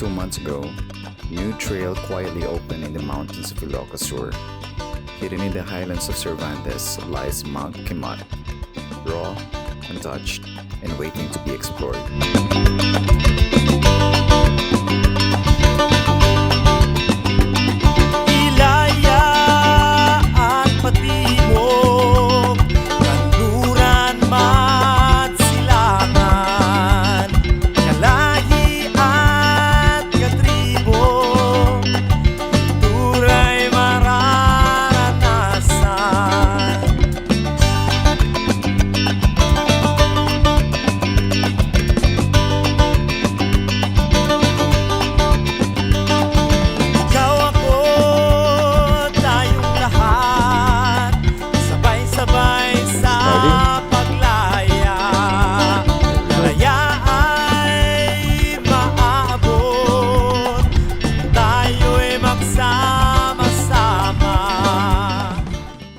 2 months ago, a new trail quietly opened in the mountains of Ilocos Sur. Hidden in the highlands of Cervantes lies Mount Kimat, raw, untouched, and waiting to be explored.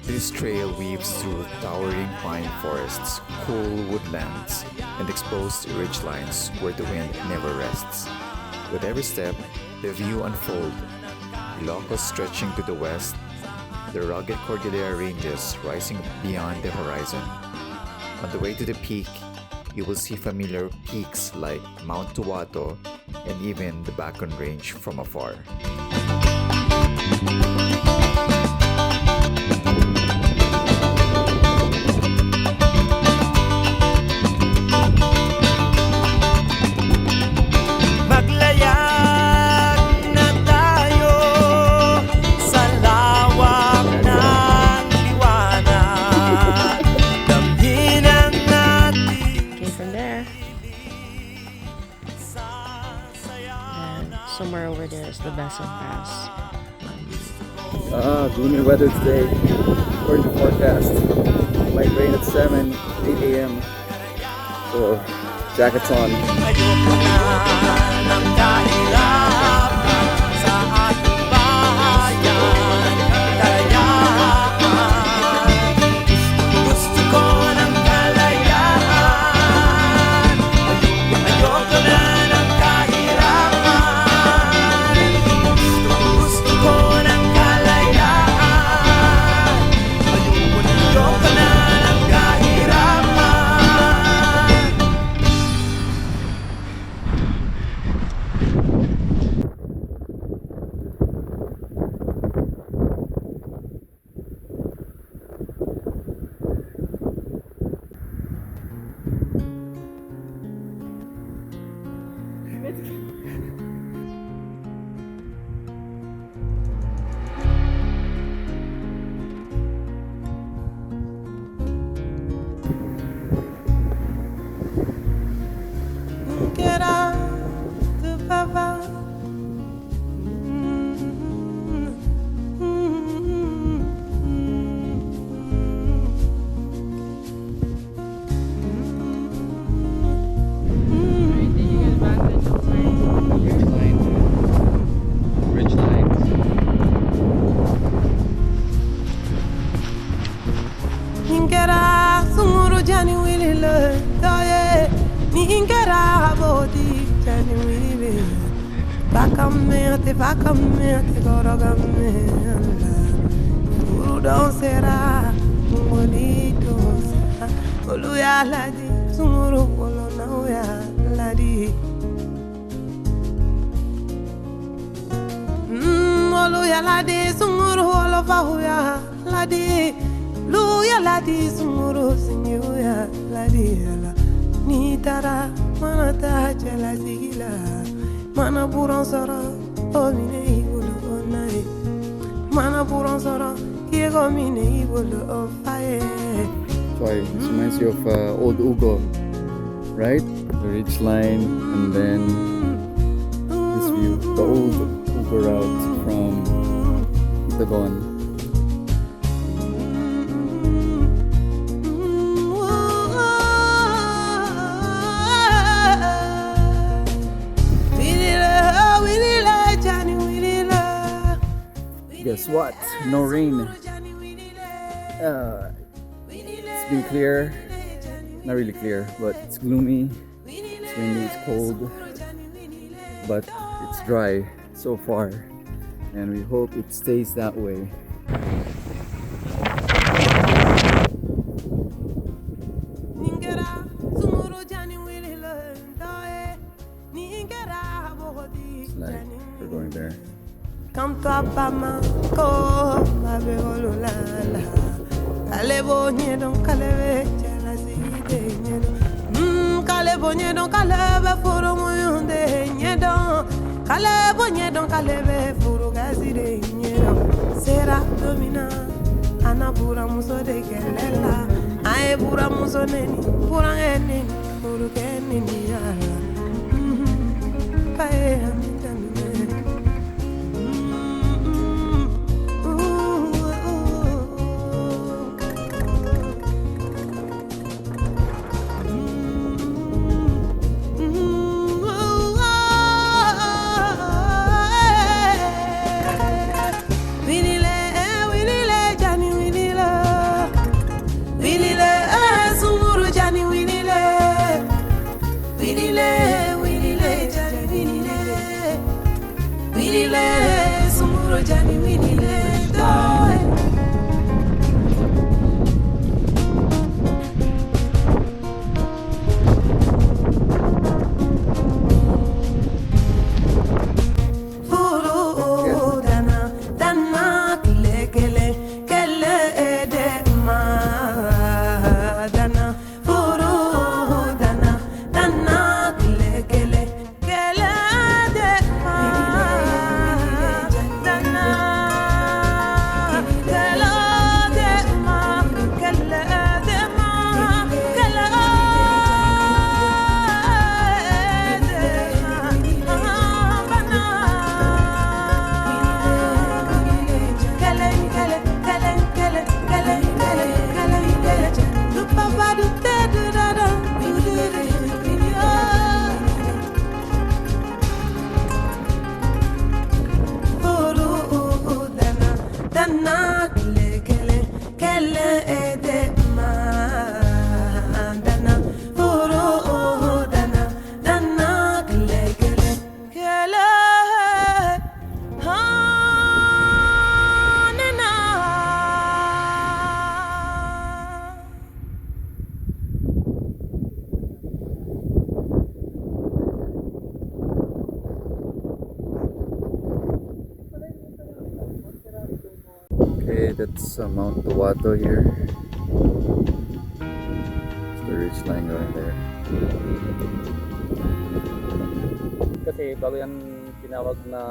This trail weaves through towering pine forests, cool woodlands, and exposed ridgelines where the wind never rests. With every step, the view unfolds. Ilocos stretching to the west, the rugged Cordillera ranges rising beyond the horizon. On the way to the peak, you will see familiar peaks like Mount Tuwato and even the Bacon Range from afar. Somewhere over there is the Bessang Pass. Gloomy weather today, according to forecast. Might rain at 7, 8 a.m. So, jackets on. Vacamente gorogamela Uru será bonito Oluya ladi sumuru olona uya ladi Oluya ladi sumuru olofa uya ladi Luya ladi sumuru sinyuya ladi Ni tara mana tajala zigila Mana buran sara Oh, mine ibolo onai. Mana buron soro, kiego mine ibolo ofae. Sorry, this reminds you of old Ugo, right? The ridge line and then this view, the old Ugo route from Itagon. Guess what? No rain. It's been clear. Not really clear, but it's gloomy. It's windy, it's cold. but it's dry so far, and we hope it stays that way. It's like we're going there. Come to Abama, go, my baby, la la. Kalebo nyedon kalebe jealousy de nyedon. Kalebo nyedon kalebe furu muyunde nyedon. Kalebo nyedon kalebe furu gazi de nyedon. Sera domina, anabura muso de kelela. Ae bura muso neni, pura neni, furu kenini ya. Pae amitami. Okay, that's Mount Duwato here. It's the ridge line going there. Kasi bago yan tinawag na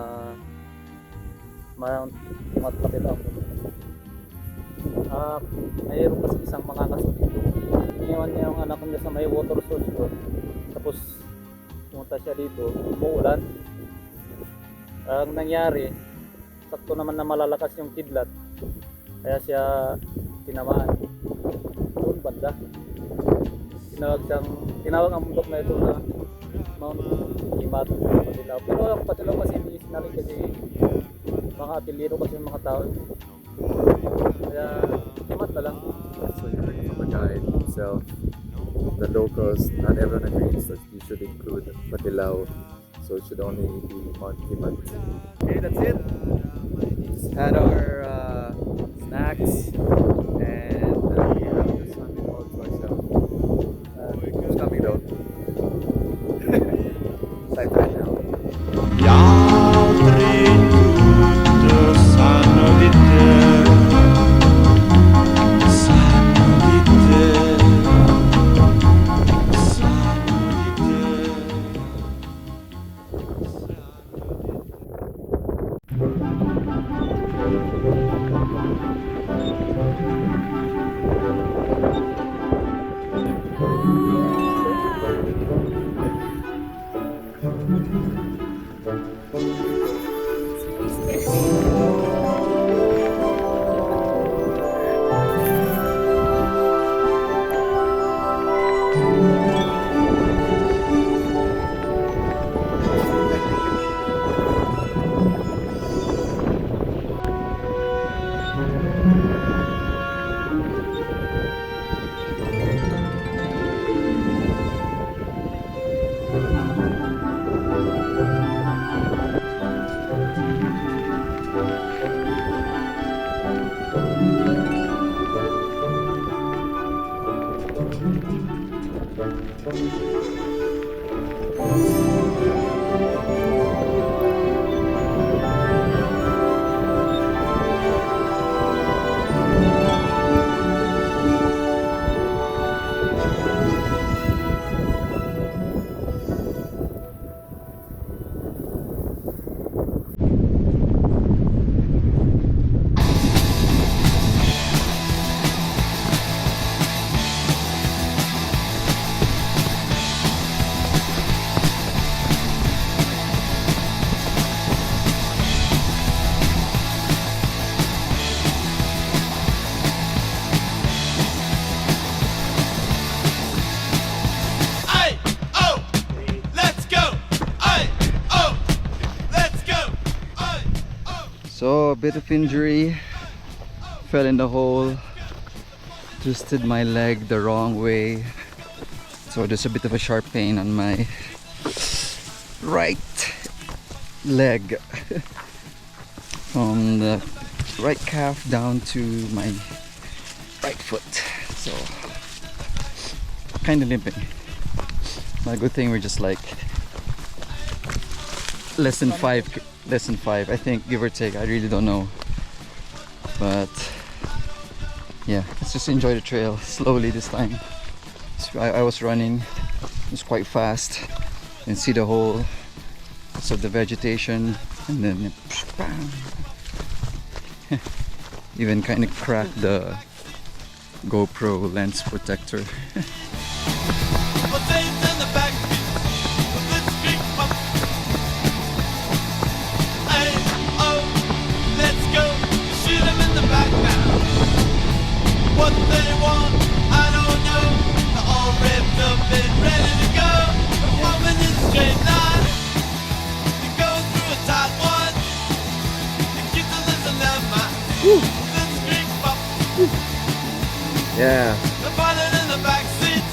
Mount Kimat Capital. Mayroon kasi isang mga kaso dito. Iniwan niya yung anak niya sa may Watersource doon. Tapos pumunta siya dito, umuulan. Ang nangyari, sakto naman na malalakas yung kidlat. Kaya siya tinamaan. Doon banda. Tinawag ang bundok na ito na Mount Kimat Patilaw. Pero ang Patilaw kasi hindi sinari kasi mga atiliro kasi yung mga tao. Kaya Kimat na lang. So you heard from the guide himself. The locals, not everyone agrees that you should include Patilaw. So it should only be Mount Kimat. Okay, that's it. Just had our snacks and we have the summit all to ourselves. Who's coming though? Time right now. So a bit of injury, fell in the hole, twisted my leg the wrong way, so there's a bit of a sharp pain on my right leg from the right calf down to my right foot, so kind of limping. But a good thing we're just like less than five, I think, give or take. I really don't know, but yeah, let's just enjoy the trail slowly this time. So I was running, it was quite fast, and see the whole so the vegetation, and then bam. Even kind of cracked the GoPro lens protector. What they want, I don't know. They're all ripped up and ready to go. Performing in a straight line. You go through a tight one. You keep the listen left mind. This street pop. Yeah. The pilot in the back seat.